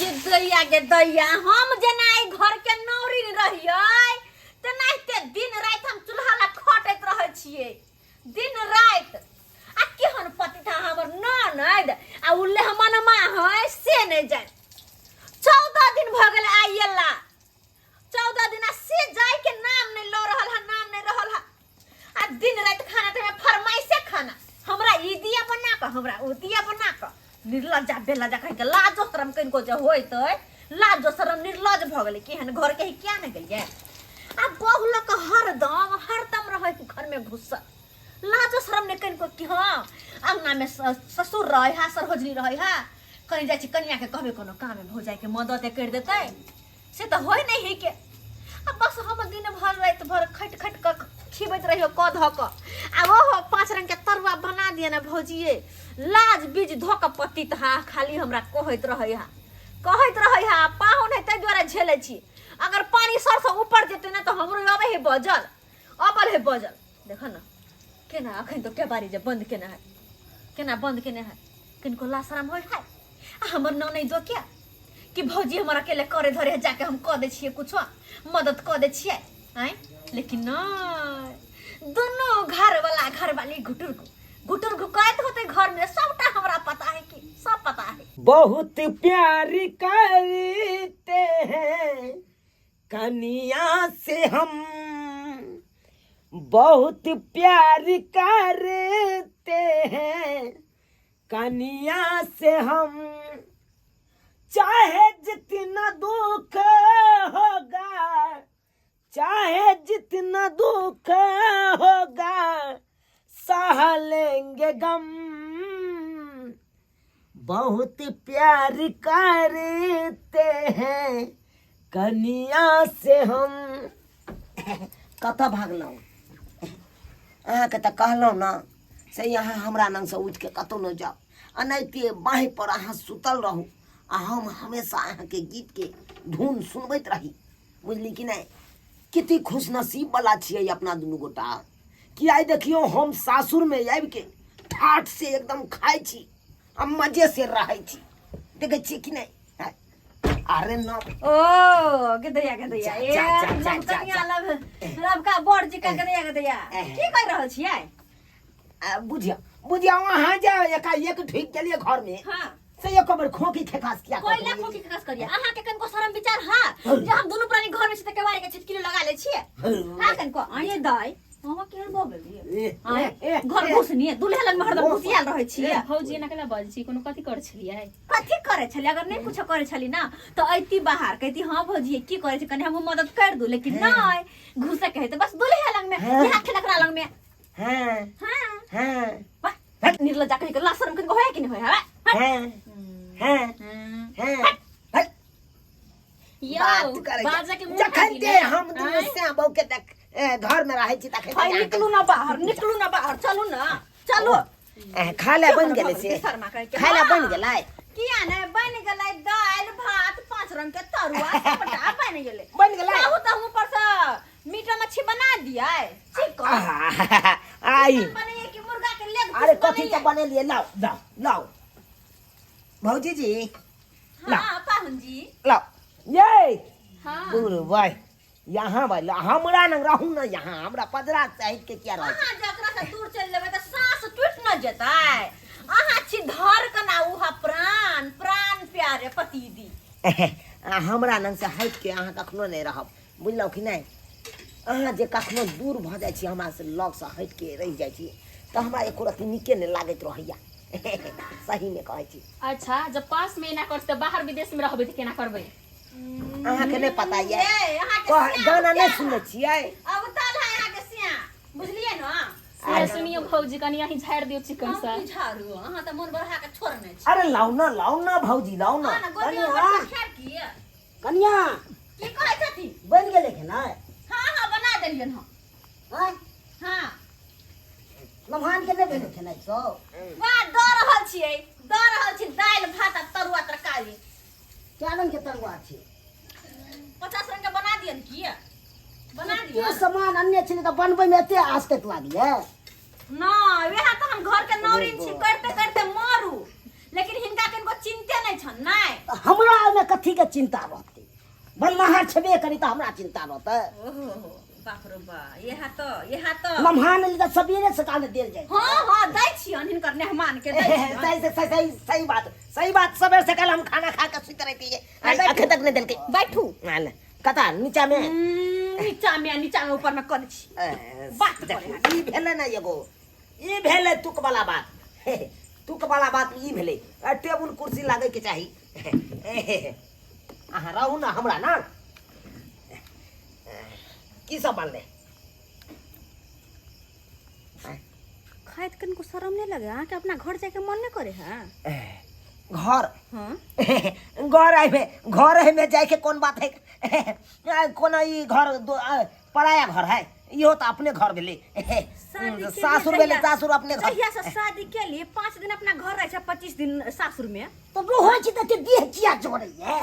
दैया गे दैया हम जेना ई घर के नौरी रहियै तेनाहिते दिन रात हम चूल्हा ला खटैत रहै छियै दिन रात आ केहन पति था हमर ननद आ उल्ले हमनमा है से नहीं जाय 14 दिन भ गेल आइला 14 दिन से जाय के नाम नहीं लो रहल है नाम नहीं रहल है आ दिन रात खाना ते फरमाइशे खाना हमरा ई दिया बना के हमरा ओ दिया बना के निर्लज्जा बेलज्जा कह के लाजो शरम कनको जे होइतै लाजो शरम निर्लज भ गेलै केहन घर के क्या न गइए आ बहुल के हरदम रहे घर में घुसल लाजो शरम ने कनको कि हां अंगना में ससुर रहे हा सरहोजनी रहे हा कहीं जाय छी कन्या के कहबे कोनो काम में हो जाय के मदद कर देतै से तो होय नहीं है के अब बस हम दिन भर रात भर खट खट के खिबैत रहियो क ध क आ ओहो 5 रंग के तरुआ बना दिए ना भौजिए लाज बीज धो के पति था खाली हमरा कहैत रहै हा पाहुन है तै द्वारा झेलै छी अगर पानी सर से ऊपर जेते ना तो हमरो आवे है बजल अबल है बजल देख ना केना अखन तो केबारी जे बंद केना है केना बंद केना है किनको लाशरम होय है हमर नाम नहीं दो क्या कि भौजी हमरा अकेले करे धरे जाके हम क दे छिए कुछ मदद क दे छिए हैं लेकिन नहीं दोनों घर वाला घर वाली घुटुर घुकायत होते घर में सबटा हमरा पता है कि सब पता है बहुत प्यार करते हैं कनिया से हम बहुत प्यार करते हैं कनिया से हम चाहे जितना दुख होगा चाहे जितना दुख होगा सह लेंगे गम बहुत प्यार करते हैं कनिया से हम कत भागल अहाँ के तो कहलौं ना से यहाँ हमरा नंग से उठ के कतौ न जाओ अनैते बाँह पर अहाँ सुतल रहू आ हम हमेशा अहाँ के गीत के धुन सुनबैत रही बुझली कि नहीं कितनी खुशनसीब वाला छियै अपना दुनू गोटा कि आई देखियो हम सासुर में आबि के ठाठ से एकदम खाई छी आ मजे से रहै छी देखे छी कि नहीं अरे न ओ गदैया ए कनिया लब का बड़ जी का गदैया की कह रहल छियै बुझिया वहां जाओ एक ठीक के लिए घर में हां से एक बार खोखी खेकास किया कोई ना खोखी खेकास करिया अहाँ के कनको शरम विचार हां जे हम दोनों प्राणी घर में से के बारे के छिटकिलो लगा ले छिए हां कनको आये दाई हां केहन भ गेलिए घर घुसनिए दुल्हे लग में हरदम घुसियाल रहै छिए भौजी ना केला बाज छी कोनो कथि कर छलिए कथि करे छली अगर नहीं कुछ करे छली ना तो ऐती बाहर कहती हां भौजी की करे छ कने हम मदद कर दू लेकिन नहीं घुसे कहे तो बस दुल्हे लग में यहाँ खिलकरा लग में हां निर्लज्जा कहि के लाशरम कनको होय कि नहीं होय यो बाजा के मुंह जखन दे हम दुनू से बौ के तक घर में रहै छी तखन निकलू ना बाहर चलू खाले बन गेले से खाले बन गेलै किया नहीं बन गेलै दाल भात 5 रंग के तरुआ सबटा बन गेलै कहू त हम ऊपर से मीट मच्छी बना दियै चिकन आई बने कि मुर्गा के लेग अरे कथि के बने लिए लाओ भौजी जी हां पाहुन जी लाओ ये हां दूर भाई यहाँ भाई हमरा न रहू न यहाँ हमरा पजरा सहित के क्या रह अहाँ जकरा से दूर चल लेबै त सांस टूट न जेतै अहाँ छी धर कना उहा प्राण प्यारे पति दी हमरा नंग से हट के अहाँ कखनो नहीं रहब बुझलौ कि नहीं अहाँ जे कखनो दूर भ जाय छी हमरा से लग से हट के रह जाय छी त हमरा एको रति निके ने लागत रहैया सही में कहै छी अच्छा जब पास में ना करते बाहर विदेश में रहबे त केना करबे अहाँ के नहीं पता ये गाना नहीं सुनै छियै अब ताल है अहाँ के सिया बुझलिए न अरे सुनियो भौजी कनी यही झाड़ दियो चिकन सा झाड़ू अहाँ त मन बढ़ा के छोड़ने छी अरे लाउ ना भौजी लाउ ना कन्या की कहै छथि बन गेले के नहीं हां बना देलियन हम हां नमहान के नहीं बने के नहीं सो वाह द रहल छी दाल भात आ तरुआ तरकारी क्या रंग के तरुआ छी 50 रंग के बना दियन की बना दियो ये सामान अन्य छले त बनबै में एते आसकत लागिए ना वेहा त हम घर के नौरिन छी करते करते मरू लेकिन हिनका किनको चिंते नहीं छन नहीं हमरा में कथी के चिंता रहते बनमाहर छबे करी तो हमरा चिंता रहते ओहो बाप रे बा यहा तो नमहान ले सबेरे सकाल देल जाय हां दै छियन हिनकर मेहमान के दै छियन सही बात सबेरे सकाल हम खाना खा के सुत रहती है अखन तक नहीं देलके बैठू कता नीचा में नीचा में ऊपर में कर छी बात देखो ई भेले ना एगो ई भेले तुक वाला बात तुक वाला बात ई भेले टेबुल कुर्सी लागे के चाहिए अहाँ रहू ना हमरा ना की सब बनले खाइत कनको शर्म नहीं लगे हां कि अपना घर जाके मन नहीं करे हां घर हां घर है में जाके कौन बात है कोन ई घर पराया घर है इहो तो अपने घर भेले सासुर भेले सासुर अपने घर जहिया से शादी के लिए 5 दिन अपना घर रहे छै 25 दिन सासुर में तो रो होय छै त देह चिया जोड़ै है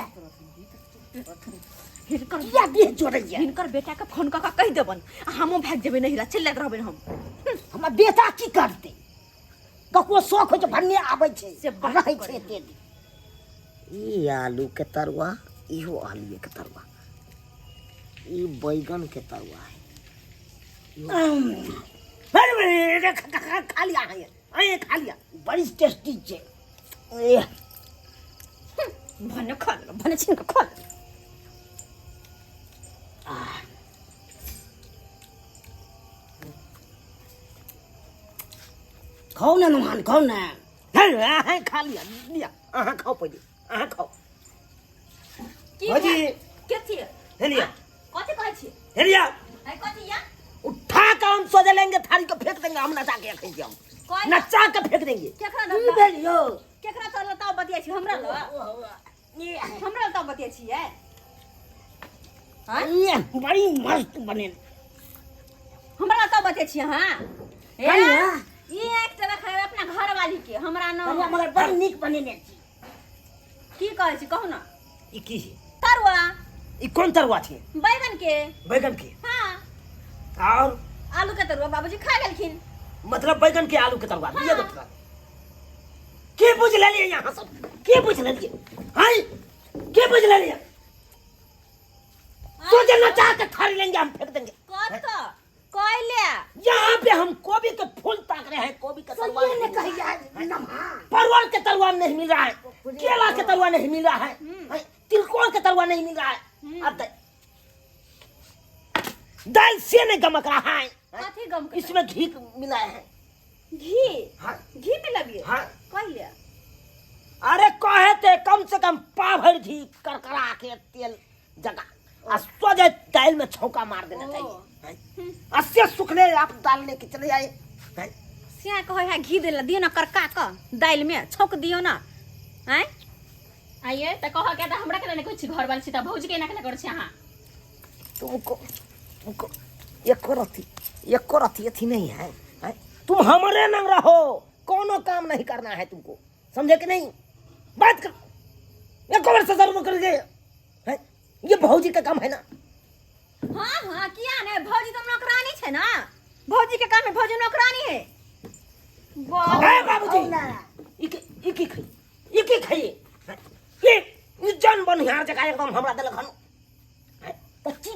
हिनकर बेटा के फोन कऽ कहि देबन हमो भाग जेबै नहिरा चिल्लाइत रहबै हम हमर बेटा की करते ककरो शौक होय छै भन्ने आबै छै से रहै छै एते ई आलू के तरुआ इहो आलू के तरुआ ई बैगन के तरुआ है खा लिया है खा लिया बड़ी टेस्टी छै भने खा भने छिन खा खाओ ना नमान खाओ ना खा लिया लिया अहाँ खाओ पहले अहाँ खाओ की के थी हेलिया कथि कहै छी हेलिया आई कथि या उठा के हम सोचे लेंगे थाली को फेंक देंगे हम नचा के खाएंगे हम नचा के फेंक देंगे केकरा ई भेलियो केकरा तो लताव बतिया छी हमरा ल हमरा लताव बतिया छी है ये बड़ी मस्त बने हमरा लताव बतिया छी हां कनिया ई एक तरह खाए अपना घर वाली के हमरा न कनिया मगर बड़ी नीक बनेने छी की कहै छी कहू ना ई की तरुआ ई कौन तरुआ थी बैगन के बैगन की हां और आलू के तरुआ बाबूजी खा गेलखिन मतलब बैगन के आलू के तरुआ ये बता के बुझ लेलिए यहाँ सब के बुझ लेलिए हाय के बुझ लेलिए सोचे नचा के थाली लेंगे हम फेंक देंगे कत कहले यहाँ पे हम गोभी के फूल ताक रहे हैं गोभी का तरुआ ने नहीं मिल रहा है परवल के तरुआ नहीं मिल रहा है केला के तरुआ नहीं मिल रहा है तिलकोर के तरुआ नहीं मिल रहा है अब दाल से नहीं गमक रहा है कथि गम इसमें घी मिला है घी हाँ घी में लगिए हाँ कहले अरे कहे थे कम से कम पाभर घी करकरा के तेल जगह और सोजे दाल में छौका मार देना चाहिए अस्से सुखले आप डालने के चले आए सिया कहे है घी देला दियो ना करका क दाल में छौक दियो ना हैं आइए त कह के त हमरा के ने कुछ घर वाली सीता भौजी के ना के कर छी हां तुमको एक रथी अथी नहीं है तुम हमारे न रहो कोनो काम नहीं करना है तुमको समझे कि नहीं बात कर एक बार से जरूर कर दे ये भौजी का काम है ना हां हां किया ने भौजी तो नौकरानी छे ना भौजी के काम है भौजी नौकरानी है बाबूजी इके खाइए ये जन बनिहार जगह एकदम हमरा देलक हन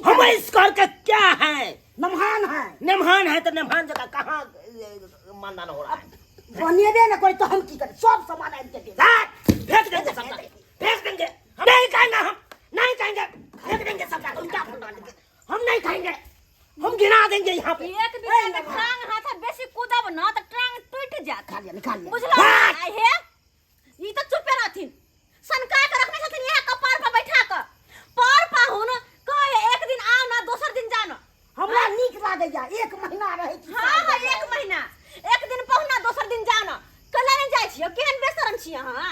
हम इस घर का क्या है नमहान है तो नमहान जगह कहाँ मानदान हो रहा है बनेबे न कोई तो हम की करें सब सामान आन के फेंक देंगे सब फेंक देंगे हम नहीं खाएंगे हम नहीं खाएंगे फेंक देंगे सब उल्टा फुलटा देंगे हम नहीं खाएंगे हम गिरा देंगे यहाँ पे एक बिना के टांग हाथ बेसी कूदब न त टांग टूट जात खा लिया बुझलो आई हे ई तो चुपे रहथिन सनका के रखने छथिन यहाँ कपार पर बैठा के पर पाहुन कहे एक दिन आओ ना दोसर दिन जानो हमरा नीक लागैया एक महीना रहै छी हां हां एक महीना एक दिन पहुना दोसर दिन जानो कला नहीं जाय छियो केहन बेशरम छी अहाँ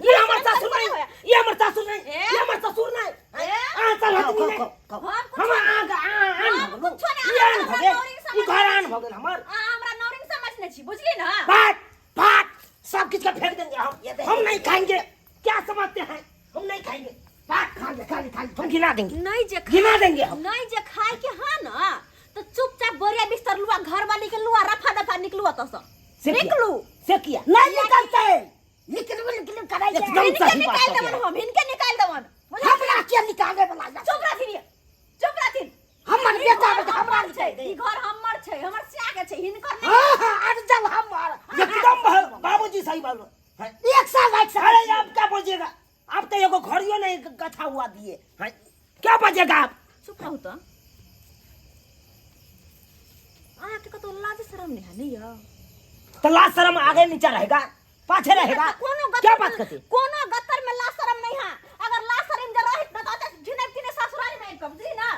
ये हमर ससुर नहीं ये हमर ससुर नहीं ये हमर ससुर नहीं आ चल हतनी नहीं हम आन कुछ नहीं ई घर आन भगल हमर हमरा नौरिन समझने छी बुझली ना बात सब किस का फेंक देंगे हम नहीं खाएंगे क्या समझते हैं हम नहीं खाएंगे बात खा ले हम गिना देंगे नहीं जे गिना देंगे हम नहीं जे खाए के हां ना तो चुपचाप बोरिया बिस्तर लुआ घर वाली के लुआ रफा दफा निकलुआ तो सब निकलू से किया नहीं निकलते निकल कराइए इनके निकाल देवन हम इनके निकाल देवन एगो घड़ियो नहीं गथा हुआ दिए हाँ? क्या बजेगा आप? चुप रहो तो आके का तो लाज शर्म नहीं है नहीं या तो लाज शर्म आगे नीचे रहेगा पाछे रहेगा क्या बात करते? कोनो गतर में लाज शर्म नहीं है। अगर लाज शर्म ज रहित न त घिने घिने ससुराल में कब दी ना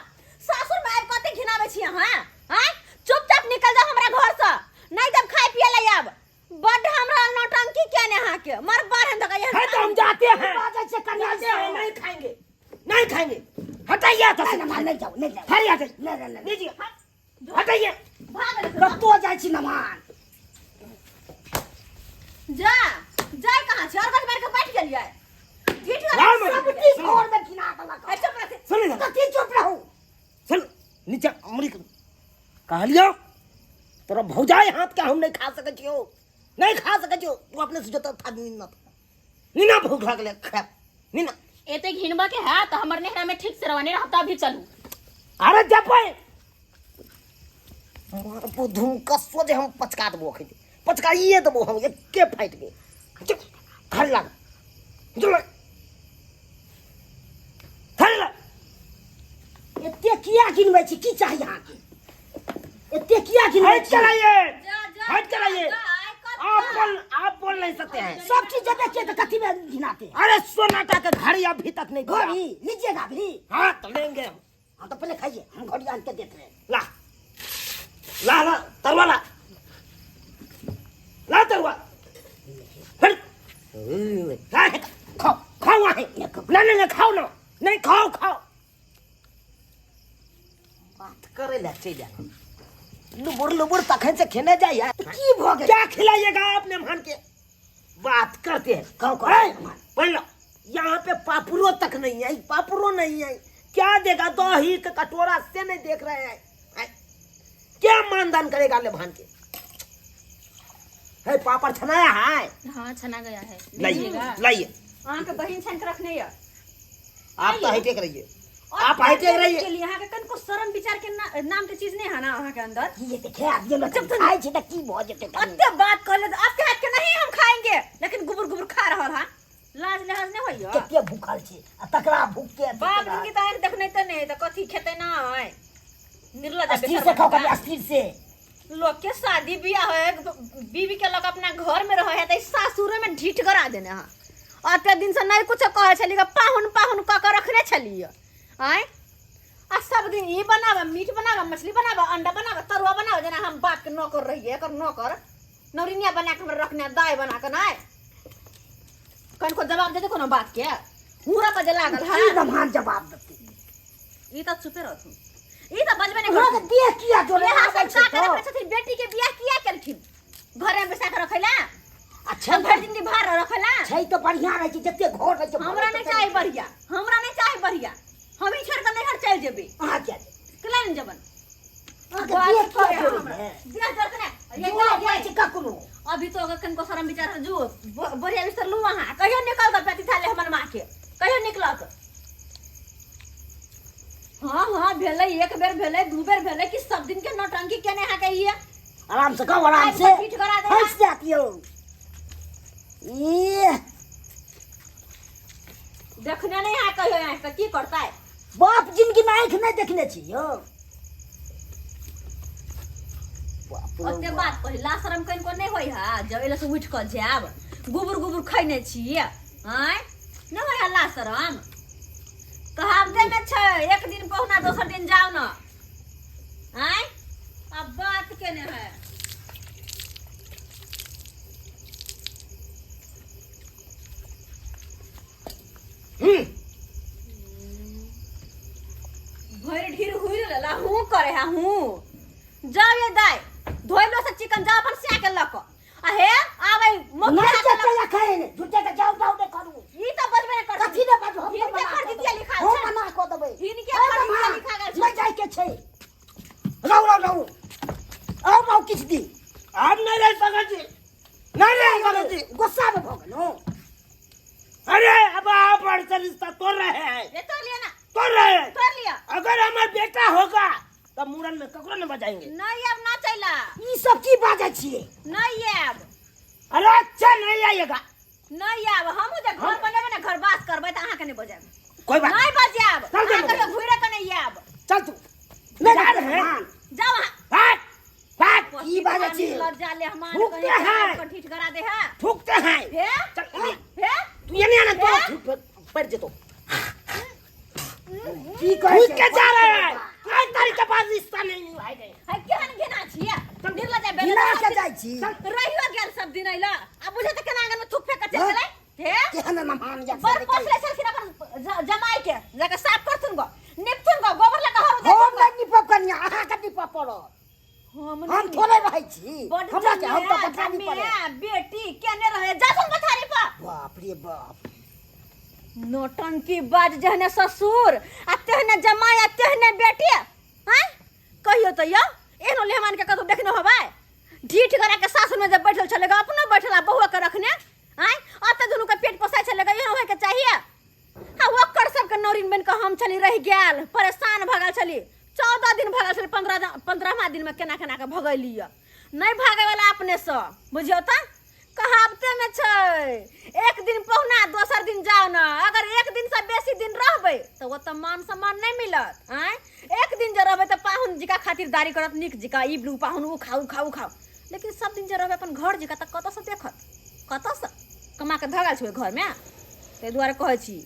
ससुर में आब कते घिनावे छी हां हैं? चुपचाप निकल जा हमरा घर से नहीं तब खाए पिए ले आब बड हमरा नौटंकी केने हां के मर बाहर हम दगा है तो हम जाते हैं से करना से नहीं खाएंगे नहीं खाएंगे हटाइए तो नहीं जाओ नहीं जाओ हरिया नहीं लीजिए हटाइए भाग ले रत्तो जाय छी नमान जा जाय कहां छ और मार के बैठ गेलिए ढीठ राम सब चीज और में खिना का चुप रह सुन ले तो की चुप रहो सुन नीचे अमरी कहलियो तोरा भौजाई हाथ का हम नहीं खा सके छियो नहीं खा सके छियो तू अपने से जता था नीना भूख लागले खा नीना एते घिनबा के है तो हमर नेहरा में ठीक से रवानी रहता भी चलू अरे जब भाई मार बुधुम कसो जे हम पचका दबो खै पचकाइए दबो हम एके फाइट गए चुप खड़ लग चल खड़ लग एते किया गिनबै छी की चाहिए अहाँ के एते किया गिनबै छी हट कराइए आप बोल नहीं सकते हैं सब चीज देखिए तो कथी में गिनाते हैं अरे सोनाटा के घड़ी अभी तक नहीं घड़ी लीजिएगा अभी हाँ तो लेंगे हम हाँ तो पहले खाइए हम घड़ी आन के देते हैं ला ला ला तरवा ला ला तरवा खाओ खाओ नहीं खाओ ना नहीं खाओ खाओ बात करे ले चल जाना लुबुर लुबुर तखन से खेने जाइए की भ गए क्या खिलाइएगा आपने मान के बात करते हैं खाओ खाओ पढ़ लो यहाँ पे पापुरो तक नहीं आई पापुरो नहीं आई क्या देगा दही का कटोरा से नहीं देख रहे हैं क्या मानदान करेगा ले भान के है पापड़ छनाया है हां छना गया है लाइए लाइए अहाँ के बहिन छन के रखने या आप तो हाईटेक रहिए आप हाईटेक रहिए के लिए अहाँ के कनको शर्म विचार के नाम के चीज नहीं है ना अहाँ के अंदर ये देखे आप ये लोग जब खाए छी त की भ जेते अत्ते बात कर ले आपके हाथ के नहीं हम खाएंगे लेकिन गुबुर गुबुर खा रहल हां लाज लिहाज नहीं होइयो केते भूखल छी आ तकरा भूख के बाप जिंदगी त आंख देखने त नहीं त कथी खेते ना है निर्लज अस्थिर से खाओ कभी अस्थिर से लोग के शादी बियाह है बीवी के लोग अपना घर में रहे है त सासुर में ढीठ करा देने हां अते दिन से नहीं कुछ कहे छली का पाहुन पाहुन क के रखने छली आय आ सब दिन ये बनावा मीट बनावा मछली बनावा अंडा बनावा तरुआ बनावा जना हम बाप के नौकर रहिए एकर नौकर नौरिनिया बना के हमरा रखने दाई बना के ना कन को जवाब दे दे कोनो बात के पूरा बजे लागल है की रमान जवाब देते ई त चुपे रहथु ई त बजबे नहीं लोग करथु बियाह किया जो ये ले हाथ का के रखने छथिन बेटी के बियाह किया केलखिन घरे में बैसा के रखैला अच्छा भर जिंदगी भार रखैला छै तो बढ़िया रहे छी जते घर रहे छी हमरा नहीं चाहिए बढ़िया हमरा नहीं चाहिए बढ़िया हम ही छोड़ के नहीं घर चल जेबे आ क्या कला नहीं जबन बियाह किया जो है बियाह करके ना ये ये बात छी ककनो अभी तो अगर कनको शर्म विचार जो बढ़िया बिस्तर लू वहां कहियो निकल के पेटी थाले हमर मां के कहियो निकलत हां भेले एक बेर भेले दू बेर भेले कि सब दिन के नौटंकी केने हा कहिए आराम से खाओ आराम से पीठ करा दे हंस जाती हो ये देखने नहीं आ कहियो यहाँ पे की करता है बाप जिनकी आंख नहीं देखने छियो ओते बात कही ला शरम कहीं को नहीं होई हा जब एले से उठ कर जाब गुबुर गुबुर खइने छिए हैं नहीं होई हा ला शरम कहावते में छै एक दिन पहुना दोसर दिन जाओ ना हैं अब बात केने है भर ढीर हुई ला हूं करे हा हूं जाओ ये दाई धोइलो से चिकन जा अपन से के लक आ हे आवे नहीं चलते या खाए ने झूठे के जाओ जाओ दे करू ई त बजबे नहीं कर कथी ने बाजू हम हिन के कर दिया लिखा हम छै मना को देबै हिन के कर दिया लिखा गल नहीं जाय के छै रौ आओ माओ किछ दी आप नहीं रह सकत छी नहीं रह सकत छी गुस्सा में भ गेलो अरे अब आप अड़चन रिश्ता तोड़ रहे हैं ये तो लिया ना तोड़ रहे हैं कर लिया अगर हमारा बेटा होगा तब मुरन में ककरो न बजाएंगे नहीं अब ना चला ई सब की बात है छिए नहीं अब अरे अच्छा नहीं आएगा नहीं आब हम जे घर बनेबे ना घर बात करबै त अहाँ के नहीं बजाब कोई बात नहीं बजाब चल दे अहाँ के घुरे के नहीं आब चल तू ले जा रे जाओ अहाँ हट हट की बात छी लज्जा ले हमार थूकते कहीं हैं। कर ठीक करा दे है ठुकते हैं हे चल ये हे तू ये नहीं आना हे? तो पड़ जेतो की कहे के जा रहा है कोई तारी के पास रिश्ता नहीं निभाई गए है केहन घेना छिया निर्लज्जा बेला घिना के जाइ छी रहियो गेल सब दिन अइला अब बुझे त केना आंगन में थूक फेंक के चल गेलै हे केहन ना मान जा बर पोसले छलखिन अपन जमाई के जाके साफ करथुन गो निपथुन गो गोबर लगा हरु दे हम नहीं निपप कन्या आहा के निपप पड़ो हम थोड़े रहै छी हमरा के हम तो पठानी पड़े बेटी केने रहे जासुन पथारी पर बाप रे बाप नौटंकी बाज जहने ससुर आ तेहने जमाई आ तेहने बेटी हैं कहियो तो यो एनो लेहमान के कतो देखनो हबै ढीठ करा के सासुर में जब बैठल छलेगा अपनो बैठला बहुआ के रखने हैं अत दुनु के पेट पोसाय छलेगा एनो होय के चाहिए हां ओकर सब के नौरिन बन के हम छली रह गेल परेशान भगल छली 14 दिन भगल छली 15वां दिन में केना केना के भगैलिय नहीं भागे वाला अपने से बुझियो त कहावते में छै एक दिन पहुना दोसर दिन जाओ ना अगर एक दिन से बेसी दिन रहबै तो वो तो मान सम्मान नहीं मिलत हैं एक दिन जे रहबै त पाहुन जिका खातिरदारी करत निक जिका ई ब्लू पाहुन उ खाऊ लेकिन सब दिन जे रहबै अपन घर जिका त कत से देखत कत से कमा के धगल छै घर में ते दुआरे कहै छी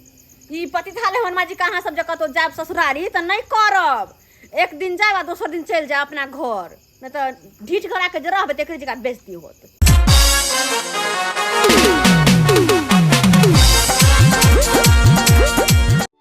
ई पति थाले हनुमान जी कहाँ सब जे कतो जाब ससुरारी त नहीं करब एक दिन जाब आ दोसर दिन चल जा अपना घर नहीं तो ढीठ करा के जे रहबै त एकरे जिका बेइज्जती होत